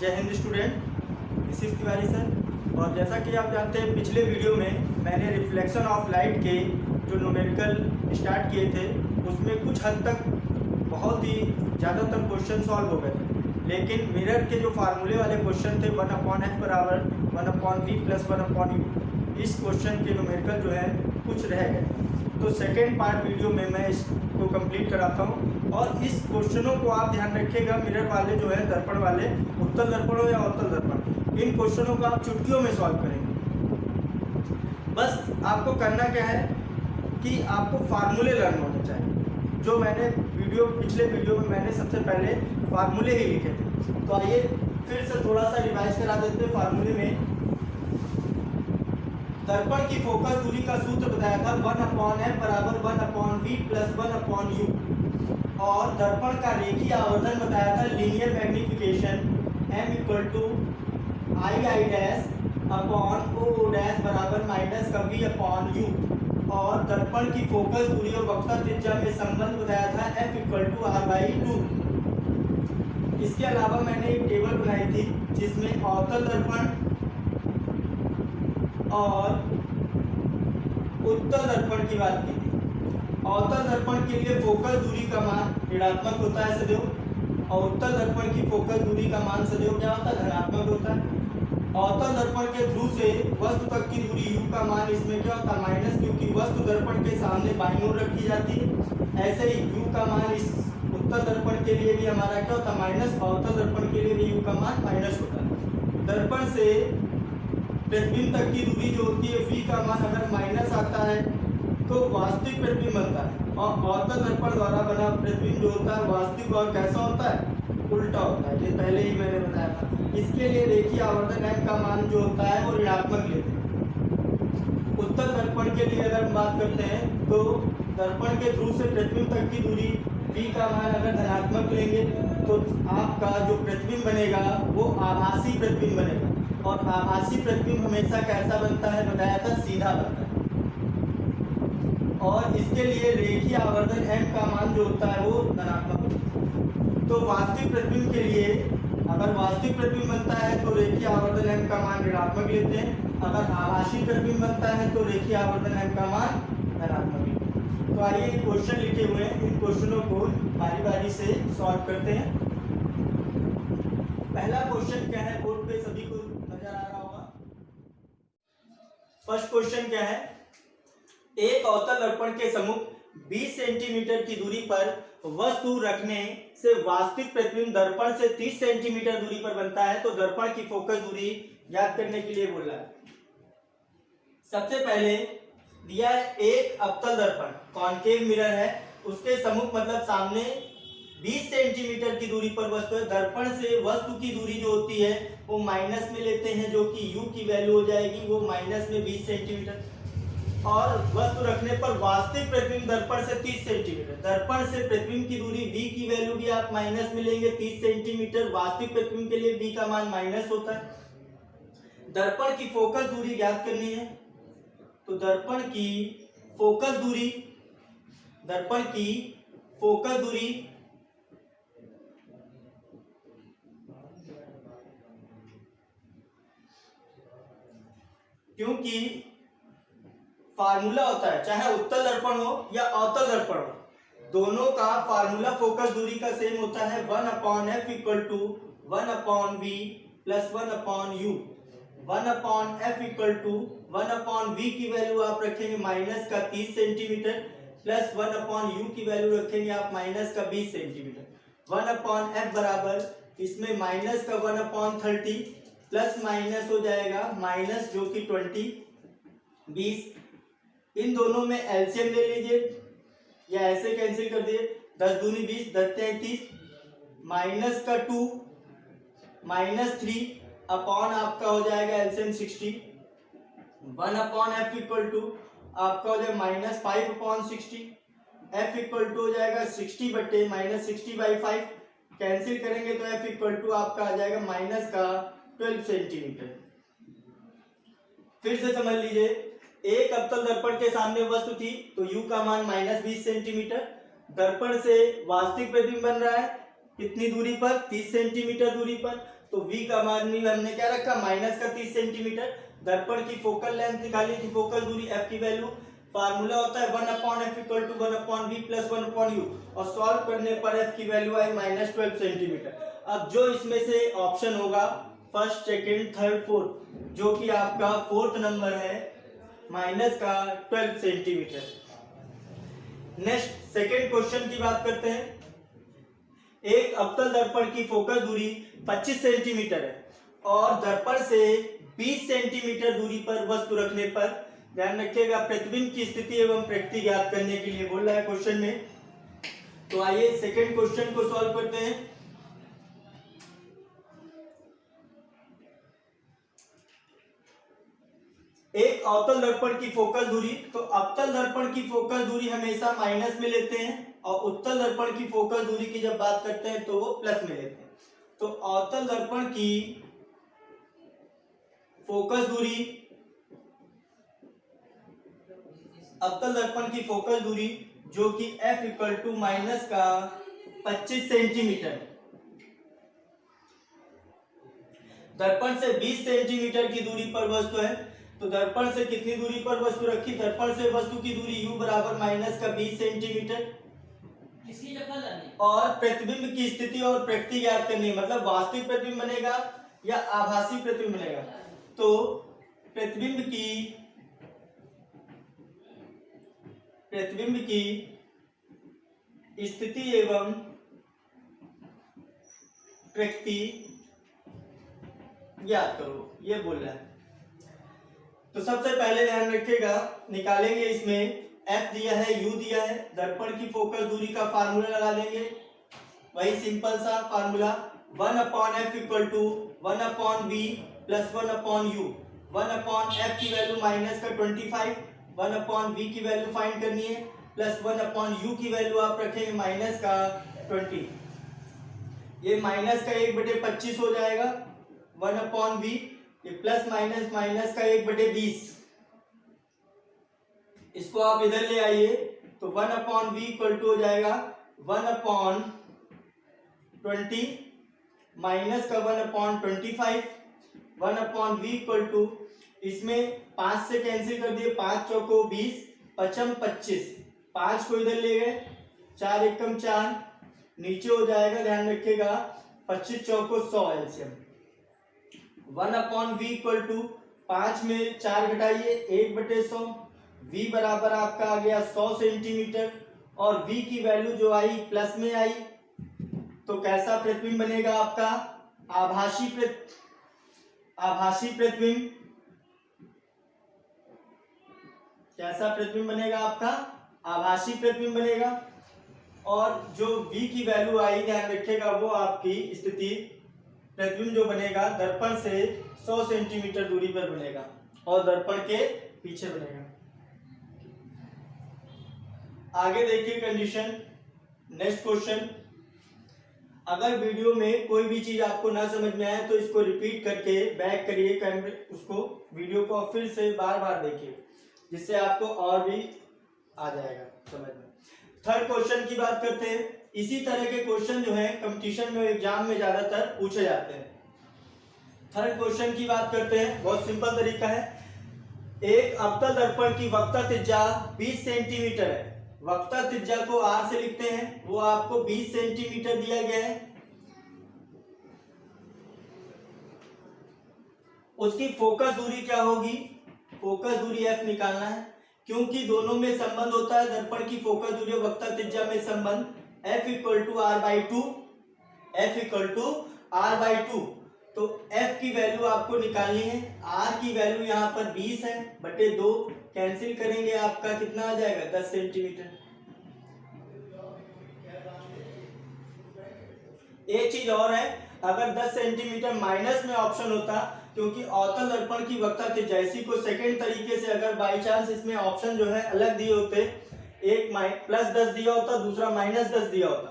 जय Hind student, this is Tiwari sir. और जैसा कि आप जानते हैं पिछले वीडियो में मैंने रिफ्लेक्शन ऑफ लाइट के जो न्यूमेरिकल स्टार्ट किए थे उसमें कुछ हद तक बहुत ही ज़्यादातर क्वेश्चन सॉल्व हो गए थे, लेकिन मिरर के जो फार्मूले वाले क्वेश्चन थे 1/f बराबर 1/v प्लस 1/u, इस क्वेश्चन के न्यूमेरिकल जो है कुछ रह गए। तो सेकेंड पार्ट वीडियो में मैं इसको कंप्लीट कराता हूँ। और इस क्वेश्चनों को आप ध्यान रखिएगा, मिरर वाले जो है दर्पण वाले, उत्तल दर्पण हो या अवतल दर्पण, इन क्वेश्चनों को आप चुटकियों में सॉल्व करेंगे। बस आपको करना क्या है कि आपको फार्मूले लर्न होने चाहिए। जो मैंने पिछले वीडियो में मैंने सबसे पहले फार्मूले ही लिखे थे, तो आइए फिर से थोड़ा सा रिवाइज करा देते हैं। फार्मूले में दर्पण की फोकस दूरी का सूत्र बताया था 1/f बराबर 1/v प्लस 1/u, और दर्पण का रेखीय आवर्धन बताया था linear magnification m equal to i dash upon o dash बराबर माइनस का v अपॉन u, और दर्पण की फोकस दूरी और वक्रता त्रिज्या में संबंध बताया था f इक्वल टू r/2। इसके अलावा मैंने एक टेबल बनाई थी जिसमें अवतल दर्पण और उत्तल दर्पण की बात की थी। अवतल दर्पण के लिए फोकस दूरी का मान ऋणात्मक होता है सदैव, और उत्तल दर्पण की फोकस दूरी का मान सदैव क्या होता है, धनात्मक होता है। अवतल दर्पण के ध्रुव से वस्तु तक की दूरी u का मान इसमें क्या होता है, माइनस, क्योंकि वस्तु दर्पण के सामने बाईं ओर रखी जाती है। ऐसे ही u का मान इस उत्तल दर्पण के लिए भी हमारा क्या होता है, माइनस, अवतल दर्पण के लिए भी u का मान माइनस होता है। दर्पण से प्रतिबिंब तक की दूरी जो होती है v का मान अगर माइनस आता है तो वास्तविक प्रतिबिंब बनता है, और अवतल दर्पण द्वारा बना प्रतिबिंब जो होता है वास्तविक और कैसा होता है, उल्टा होता है। ये पहले ही मैंने बताया था। इसके लिए रेखीय आवर्धन m का मान जो होता है वो ऋणात्मक लेते हैं। उत्तल दर्पण के लिए अगर हम बात करते हैं तो दर्पण के ध्रुव से प्रतिबिंब तक की दूरी v का मान अगर धनात्मक लेंगे तो आपका जो प्रतिबिंब बनेगा वो आभासी प्रतिबिंब बनेगा, और आभासी प्रतिबिंब हमेशा कैसा बनता है, बताया था सीधा बनता है। और इसके लिए रेखीय आवर्धन m का मान जो होता है वो धनात्मक होता है। तो वास्तविक प्रतिबिंब के लिए अगर वास्तविक प्रतिबिंब बनता है तो रेखीय आवर्धन m का मान ऋणात्मक लेते हैं, अगर आभासी प्रतिबिंब बनता है तो रेखीय आवर्धन m का मान धनात्मक लेते हैं। तो आइए क्वेश्चन लिखे हुए हैं, इन क्वेश्चनों को बारी बारी से सॉल्व करते हैं। पहला क्वेश्चन क्या है, बोर्ड पे सभी को नजर आ रहा होगा। फर्स्ट क्वेश्चन क्या है, एक अवतल दर्पण के सम्मुख 20 सेंटीमीटर की दूरी पर वस्तु रखने से वास्तविक प्रतिबिंब दर्पण से 30 सेंटीमीटर दूरी पर बनता है, तो दर्पण की फोकस दूरी ज्ञात करने के लिए बोला है। सबसे पहले दिया है एक अवतल दर्पण कॉन्केव मिरर है, उसके सम्मुख मतलब सामने 20 सेंटीमीटर की दूरी पर वस्तु है। दर्पण से वस्तु की दूरी जो होती है वो माइनस में लेते हैं, जो कि u की वैल्यू हो जाएगी वो माइनस में 20 सेंटीमीटर, और वस्तु रखने पर वास्तविक प्रतिबिंब दर्पण से 30 सेंटीमीटर। दर्पण से प्रतिबिंब की दूरी v की वैल्यू भी आप माइनस में लेंगे 30 सेंटीमीटर, वास्तविक प्रतिबिंब के लिए v का मान माइनस होता है। दर्पण की फोकस दूरी ज्ञात करनी है, तो दर्पण की फोकस दूरी क्योंकि फार्मूला होता है, चाहे उत्तल दर्पण हो या अवतल दर्पण हो, दोनों का फार्मूला फोकस दूरी का सेम होता है 1/f equal to 1/v plus 1/u। 1/f equal to 1/v की वैल्यू आप रखेंगे माइनस का 30 सेंटीमीटर, प्लस 1/u की वैल्यू रखेंगे आप माइनस का 20 सेंटीमीटर। 1/f बराबर इसमें माइनस का 1/30 प्लस माइनस हो जाएगा माइनस जो कि 20। इन दोनों में एलसीएम ले लीजिए या ऐसे कैंसिल कर दिए, 10 दूनी 20, 10 33, माइनस का 2 माइनस 3 अपॉन आपका हो जाएगा एलसीएम 60। 1/f इक्वल टू आपका हो जाएगा माइनस 5/60, f इक्वल टू हो जाएगा 60 बटे माइनस 60/5, कैंसिल करेंगे तो f इक्वल टू आपका आ जाएगा माइनस का 12 सेंटीमीटर। फिर से समझ लीजिए, एक अवतल दर्पण के सामने वस्तु थी तो u का मान -20 सेंटीमीटर, दर्पण से वास्तविक प्रतिबिंब बन रहा है कितनी दूरी पर, 30 सेंटीमीटर दूरी पर। तो v का मान भी हमने क्या रखा, माइनस का 30 सेंटीमीटर। दर्पण की फोकल लेंथ निकाली थी, फोकल दूरी f की वैल्यू, फार्मूला होता है 1/f equal to 1/v plus 1/u, और सॉल्व करने पर f की वैल्यू आई -12 सेंटीमीटर। अब जो इसमें से ऑप्शन होगा फर्स्ट, सेकंड, थर्ड, फोर्थ, जो कि आपका फोर्थ नंबर है, माइनस का 12 सेंटीमीटर। नेक्स्ट सेकंड क्वेश्चन की बात करते हैं। एक अवतल दर्पण की फोकस दूरी 25 सेंटीमीटर है और दर्पण से 20 सेंटीमीटर दूरी पर वस्तु रखने पर, ध्यान रखिएगा, प्रतिबिंब की स्थिति एवं प्रकृति ज्ञात करने के लिए बोल रहा है क्वेश्चन में। तो आइए सेकंड क्वेश्चन को सॉल्व करते हैं। एक अवतल दर्पण की फोकस दूरी, तो अवतल दर्पण की फोकस दूरी हमेशा माइनस में लेते हैं और उत्तल दर्पण की फोकस दूरी की जब बात करते हैं तो वो प्लस में लेते हैं। तो अवतल दर्पण की फोकस दूरी, अवतल दर्पण की फोकस दूरी जो कि f इक्वल टू माइनस का 25 सेंटीमीटर, दर्पण से 20 सेंटीमीटर की दूरी पर वस्तु है। तो दर्पण से कितनी दूरी पर वस्तु रखी, दर्पण से वस्तु की दूरी u बराबर माइनस का 20 सेंटीमीटर, और प्रतिबिंब की स्थिति और प्रकृति ज्ञात करनी है, मतलब वास्तविक प्रतिबिंब बनेगा या आभासी प्रतिबिंब बनेगा। तो प्रतिबिंब की स्थिति एवं प्रकृति ज्ञात करो, ये बोल रहा है। तो सबसे पहले ध्यान रखिएगा, निकालेंगे इसमें f दिया है, u दिया है, दर्पण की फोकस दूरी का फार्मूला लगा देंगे, वही सिंपल सा formula 1/f equal to 1/v plus 1/u। 1/f की वैल्यू माइनस का 25, 1/v की वैल्यू फाइंड करनी है, प्लस 1/u की वैल्यू आप रखेंगे माइनस का 20। ये माइनस का 1/25 हो जाएगा 1/v, ये प्लस माइनस माइनस का 1/20, इसको आप इधर ले आइए तो 1/v इक्वल टू हो जाएगा 1/20 माइनस का 1/25, 1/v इक्वल टू, इसमें 5 से कैंसिल कर दिए, 5 चौको 20, 5 25, 5 को इधर ले गए, 4 एकम 4, नीचे हो जाएगा, ध्यान रखिएगा, 25 चौको 100 एलसीएम। 1/v इक्वल टू 5 में 4 घटाइए 1/100, v बराबर आपका आ गया 100 सेंटीमीटर, और v की वैल्यू जो आई प्लस में आई, तो कैसा प्रतिबिंब बनेगा आपका, आभासी प्रतिबिंब। कैसा प्रतिबिंब बनेगा आपका, आभासी प्रतिबिंब बनेगा। और जो v की वैल्यू आई, ध्यान रखिएगा, वो आपकी स्थिति प्रतिबिंब जो बनेगा दर्पण से 100 सेंटीमीटर दूरी पर बनेगा और दर्पण के पीछे बनेगा। आगे देखिए कंडीशन। नेक्स्ट क्वेश्चन, अगर वीडियो में कोई भी चीज आपको ना समझ में आए तो इसको रिपीट करके बैक करिए कैमरे, उसको वीडियो को फिर से बार बार देखिए, जिससे आपको और भी आ जाएगा समझ में। थर्ड क्वेश्चन की बात करते हैं। इसी तरह के क्वेश्चन जो है कंपटीशन में, एग्जाम में ज्यादातर पूछे जाते हैं। थर्ड क्वेश्चन की बात करते हैं, बहुत सिंपल तरीका है। एक अवतल दर्पण की वक्रता त्रिज्या 20 सेंटीमीटर है, वक्रता त्रिज्या को r से लिखते हैं, वो आपको 20 सेंटीमीटर दिया गया है। उसकी फोकस दूरी क्या होगी, फोकस दूरी f निकालना है, क्योंकि दोनों में संबंध होता है, दर्पण की फोकस दूरी और वक्रता त्रिज्या में संबंध f equal to r/2, f equal to r/2। तो f की वैल्यू आपको निकालनी है, r की वैल्यू यहाँ पर 20 है, बटे 2 कैंसिल करेंगे, आपका कितना आ जाएगा 10 सेंटीमीटर। एक चीज और है, अगर 10 सेंटीमीटर माइनस में ऑप्शन होता, क्योंकि अवतल दर्पण की वक्रता त्रिज्या, इसी को सेकंड तरीके से अगर बाई चांस इसमें ऑप्शन जो है अलग दिए होते, एक +10 दिया होता, दूसरा -10 दिया होता,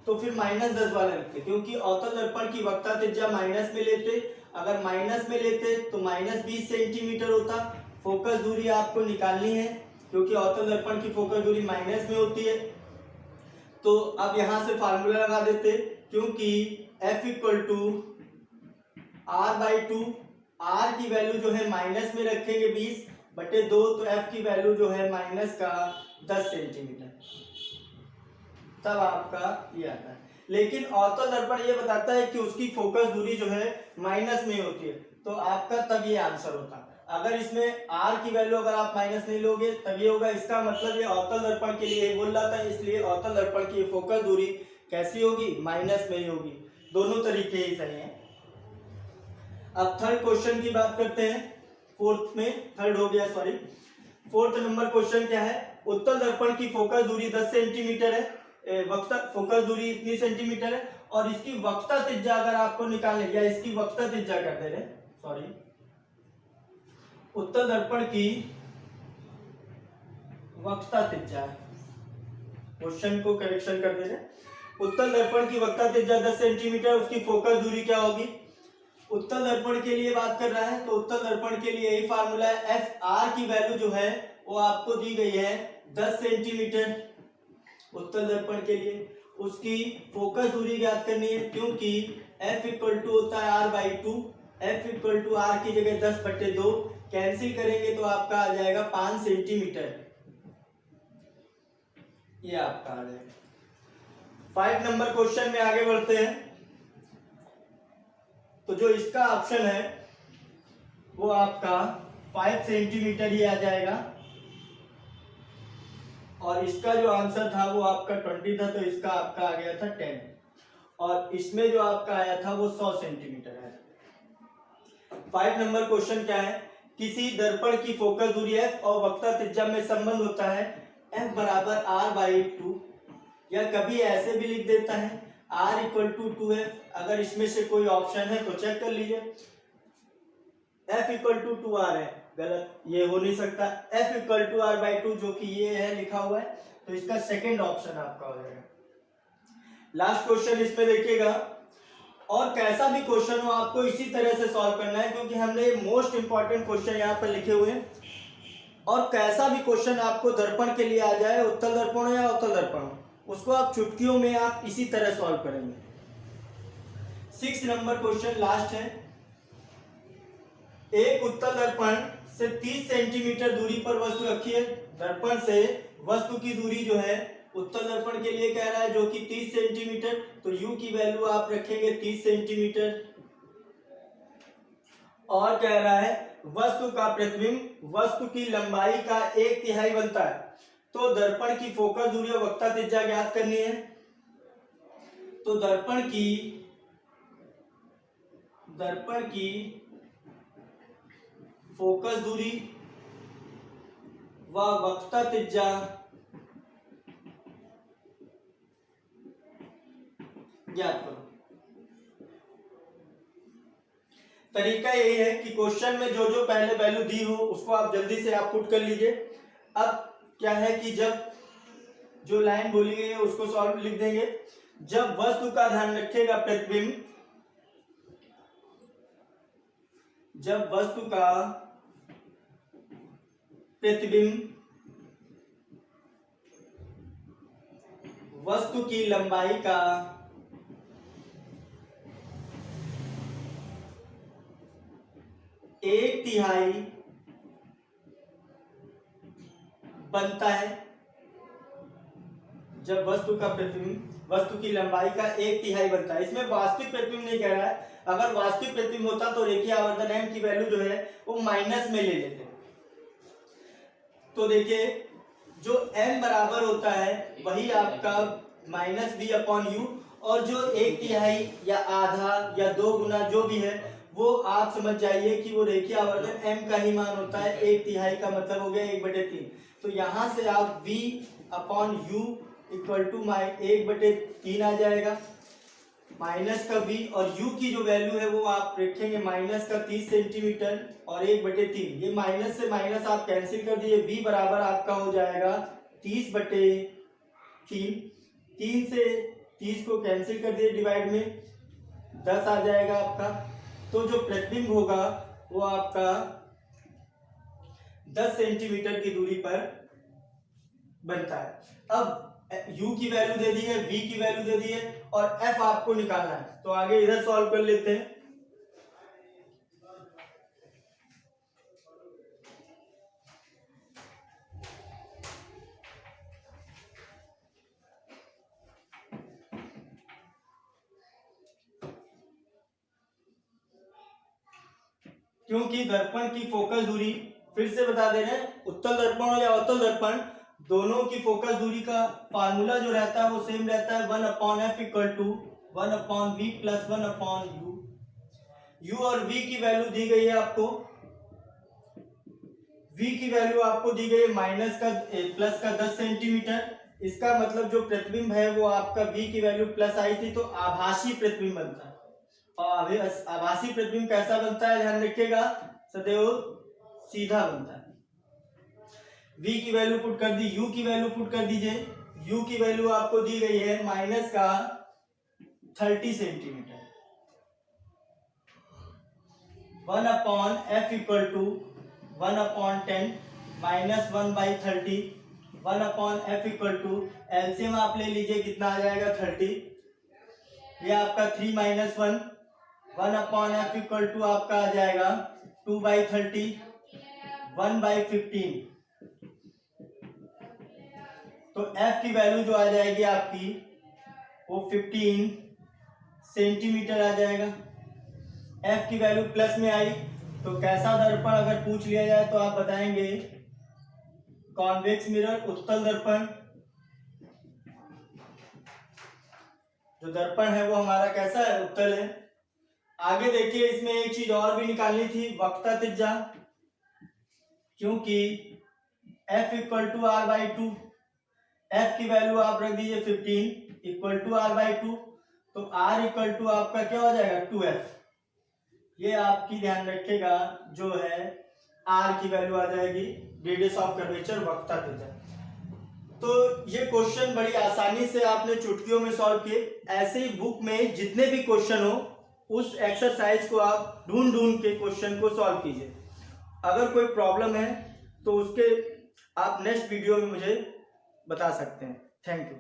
तो फिर -10 वाला लिखते, क्योंकि अवतल दर्पण की वक्रता त्रिज्या माइनस में लेते, अगर माइनस में लेते तो -20 सेंटीमीटर होता। फोकस दूरी आपको निकालनी है, क्योंकि अवतल दर्पण की फोकस दूरी माइनस में होती है। तो अब यहां से फार्मूला लगा देते, क्योंकि f equal to r/2, r की वैल्यू जो है माइनस में रखेंगे 20/2, तो f की वैल्यू जो है माइनस का 10 सेंटीमीटर, तब आपका ये आता है। लेकिन अवतल दर्पण ये बताता है कि उसकी फोकस दूरी जो है माइनस में होती है, तो आपका तब ये आंसर होता। अगर इसमें r की वैल्यू अगर आप माइनस नहीं लोगे तब ये होगा। इसका मतलब ये अवतल दर्पण के लिए बोल रहा था, इसलिए अवतल दर्पण की फोकस दूरी कैसी होगी, माइनस में ही होगी। दोनों तरीके ही सही हैं। अब थर्ड क्वेश्चन की बात करते हैं। फोर्थ में थर्ड हो गया, सॉरी। फोर्थ नंबर क्वेश्चन क्या है, उत्तल दर्पण की फोकस दूरी 10 सेंटीमीटर है, वक्ता फोकस दूरी इतनी सेंटीमीटर है, और इसकी वक्ता त्रिज्या अगर आपको निकालने, या इसकी वक्ता त्रिज्या कर दे रहे, सॉरी, उत्तल दर्पण की वक्ता त्रिज्या, क्वेश्चन को करेक्शन कर दे रहे, उत्तल दर्पण की वक्ता त्रिज्या 10 सेंटीमीटर, उसकी फोकस दूरी क्या होगी। उत्तल दर्पण के लिए बात कर रहा है, तो उत्तल दर्पण के लिए यही फार्मूला है, एफ आर की वैल्यू जो है वो आपको दी गई है 10 सेंटीमीटर उत्तल दर्पण के लिए। उसकी फोकस दूरी ज्ञात करनी है, क्योंकि F इक्वल टू होता है r/2, F equal to r की जगह 10/2 कैंसिल करेंगे तो आपका आ जाएगा 5 सेंटीमीटर, ये आपका आ जाएगा। 5 नंबर क्वेश्चन में आगे बढ़ते हैं। तो जो इसका ऑप्शन है वो आपका 5 सेंटीमीटर ही आ जाएगा, और इसका जो आंसर था वो आपका 20 था, तो इसका आपका आ गया था 10, और इसमें जो आपका आया था वो 100 सेंटीमीटर है। 5 नंबर क्वेश्चन क्या है, किसी दर्पण की फोकस दूरी f और वक्ता त्रिज्या में संबंध होता है f बराबर r/2, या कभी ऐसे भी लिख देता है r इक्वल टू 2f। अगर इसमें से कोई ऑप्शन है तो चेक कर लीजिए, f इक्वल टू 2r है, गलत, ये हो नहीं सकता। f इक्वल टू r/2 जो कि ये है लिखा हुआ है, तो इसका सेकंड ऑप्शन आपका हो जाएगा। लास्ट क्वेश्चन इसमें देखिएगा, और कैसा भी क्वेश्चन हो आपको इसी तरह से सॉल्व करना है, क्योंकि हमने मोस्ट इंपॉर्टेंट क्वेश्चन यहाँ पर लिखे हुए हैं। और कैसा भी क्वेश्चन आपको दर्पण के लिए आ जाए, उत्तल दर्पण हो या अवतल दर्पण हो, उसको आप चुटकियों में आप इसी तरह सॉल्व करेंगे। 6 नंबर क्वेश्चन लास्ट है, एक उत्तल दर्पण से 30 सेंटीमीटर दूरी पर वस्तु रखी है। दर्पण से वस्तु की दूरी जो है उत्तल दर्पण के लिए कह रहा है जो कि 30 सेंटीमीटर, तो u की वैल्यू आप रखेंगे 30 सेंटीमीटर। और कह रहा है वस्तु का प्रतिबिंब वस्तु की लंबाई का 1/3 बनता है, तो दर्पण की फोकस दूरी और वक्ता त्रिज्या ज्ञात करनी है। तो दर्पण की फोकस दूरी व वक्ता त्रिज्या ज्ञात करो। तरीका यही है कि क्वेश्चन में जो जो पहले वैल्यू दी हो उसको आप जल्दी से आप पुट कर लीजिए। अब क्या है कि जब जो लाइन बोली गई है उसको सॉल्व लिख देंगे। जब वस्तु का ध्यान रखिएगा प्रतिबिंब, जब वस्तु का प्रतिबिंब वस्तु की लंबाई का 1/3 बनता है, जब वस्तु का प्रतिबिंब वस्तु की लंबाई का 1/3 बनता है। इसमें वास्तविक प्रतिबिंब नहीं कह रहा है, अगर वास्तविक प्रतिबिंब होता तो रेखीय आवर्धन m की वैल्यू जो है वो माइनस में ले लेते। तो देखिए जो m बराबर होता है वही आपका -v/u, और जो 1/3 या आधा या 2 गुना जो भी है वो आप समझ जाइए कि वो रेखीय आवर्धन m का ही मान होता है। 1/3 का मतलब हो गया 1/3। तो यहां से आप v/u इक्वल टू 1/3 आ जाएगा, माइनस का v, और u की जो वैल्यू है वो आप रखेंगे माइनस का 30 सेंटीमीटर और 1/3। ये माइनस से माइनस आप कैंसिल कर दीजिए, v बराबर आपका हो जाएगा 30/3। 3 से 30 को कैंसिल कर दिए, डिवाइड में 10 आ जाएगा आपका। तो जो प्रतिबिंब होगा वो आपका 10 सेंटीमीटर की दूरी पर बनता है। अब u की वैल्यू दे दी है, v की वैल्यू दे दी है, और f आपको निकालना है। तो आगे इधर सॉल्व कर लेते हैं। क्योंकि दर्पण की फोकस दूरी, फिर से बता दे रहे हैं, उत्तल दर्पण हो या अवतल दर्पण, दोनों की फोकस दूरी का फार्मूला जो रहता है वो सेम रहता है, 1/f = 1/v + 1/u। u और v की वैल्यू दी गई है आपको, v की वैल्यू आपको दी गई है प्लस का 10 सेंटीमीटर। इसका मतलब जो प्रतिबिंब है वो आपका v की वैल्यू प्लस आई थी, तो आभासी प्रतिबिंब बनता है। और आभासी प्रतिबिंब कैसा बनता है ध्यान रखिएगा, सदैव सीधा बनता है। v की वैल्यू पुट कर दी, u की वैल्यू पुट कर दीजिए। u की वैल्यू आपको दी गई है -30 सेंटीमीटर। 1/f = 1/10 -1/30। 1/f = एलसीएम आप ले लीजिए, कितना आ जाएगा 30। ये आपका 3 - 1। 1/f = आपका आ जाएगा 2/30 1/15। तो f की वैल्यू जो आ जाएगी आपकी वो 15 सेंटीमीटर आ जाएगा। f की वैल्यू प्लस में आई, तो कैसा दर्पण अगर पूछ लिया जाए तो आप बताएंगे कॉन्वेक्स मिरर, उत्तल दर्पण। जो दर्पण है वो हमारा कैसा है, उत्तल है। आगे देखिए, इसमें एक चीज और भी निकालनी थी, वक्रता त्रिज्या, क्योंकि f = r/2। f की वैल्यू आप रख दीजिए 15 = r/2, तो r = आपका क्या हो जाएगा 2f। ये आपकी ध्यान रखिएगा, जो है r की वैल्यू आ जाएगी रेडियस ऑफ कर्वेचर, वक्रता त्रिज्या। तो ये क्वेश्चन बड़ी आसानी से आपने चुटकियों में सॉल्व किए। ऐसे ही बुक में जितने भी क्वेश्चन हो उस एक्सरसाइज को आप ढूंढ के क्वेश्चन को सॉल्व कीजिए। अगर कोई प्रॉब्लम है तो उसके आप नेक्स्ट वीडियो में मुझे बता सकते हैं। Thank you.